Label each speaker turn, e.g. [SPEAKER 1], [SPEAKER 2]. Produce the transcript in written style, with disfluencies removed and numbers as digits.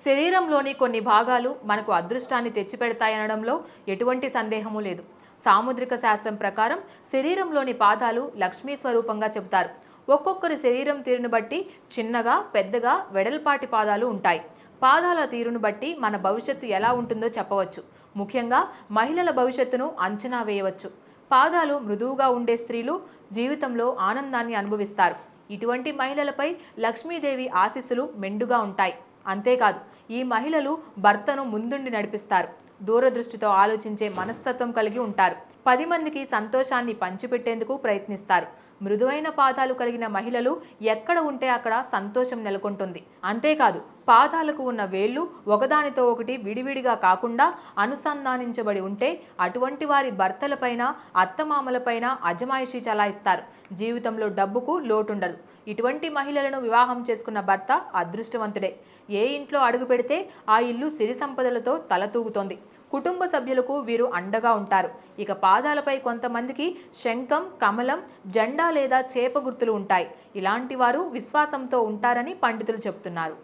[SPEAKER 1] శరీరంలోని కొన్ని భాగాలు మనకు అదృష్టాన్ని తెచ్చిపెడతాయనడంలో ఎటువంటి సందేహము లేదు. సాముద్రిక శాస్త్రం ప్రకారం శరీరంలోని పాదాలు లక్ష్మీ స్వరూపంగా చెబుతారు. ఒక్కొక్కరి శరీరం తీరును బట్టి చిన్నగా, పెద్దగా, వెడల్పాటి పాదాలు ఉంటాయి. పాదాల తీరును బట్టి మన భవిష్యత్తు ఎలా ఉంటుందో చెప్పవచ్చు. ముఖ్యంగా మహిళల భవిష్యత్తును అంచనా వేయవచ్చు. పాదాలు మృదువుగా ఉండే స్త్రీలు జీవితంలో ఆనందాన్ని అనుభవిస్తారు. ఇటువంటి మహిళలపై లక్ష్మీదేవి ఆశీస్సులు మెండుగా ఉంటాయి. అంతేకాదు, ఈ మహిళలు భర్తను ముందుండి నడిపిస్తారు. దూరదృష్టితో ఆలోచించే మనస్తత్వం కలిగి ఉంటారు. 10 మందికి సంతోషాన్ని పంచిపెట్టేందుకు ప్రయత్నిస్తారు. మృదువైన పాదాలు కలిగిన మహిళలు ఎక్కడ ఉంటే అక్కడ సంతోషం నెలకొంటుంది. అంతేకాదు, పాదాలకు ఉన్న వేళ్ళు ఒకదానితో ఒకటి విడివిడిగా కాకుండా అనుసంధానించబడి ఉంటే అటువంటి వారి భర్తలపైన, అత్తమామలపైన అజమాయిషీ చలాయిస్తారు. జీవితంలో డబ్బుకు లోటుండదు. ఇటువంటి మహిళలను వివాహం చేసుకున్న భర్త అదృష్టవంతుడే. ఏ ఇంట్లో అడుగు పెడితే ఆ ఇల్లు సిరి సంపదలతో తలతూగుతోంది. కుటుంబ సభ్యులకు వీరు అండగా ఉంటారు. ఇక పాదాలపై కొంతమందికి శంఖం, కమలం, జెండా లేదా చేప గుర్తులు ఉంటాయి. ఇలాంటి వారు విశ్వాసంతో ఉంటారని పండితులు చెబుతున్నారు.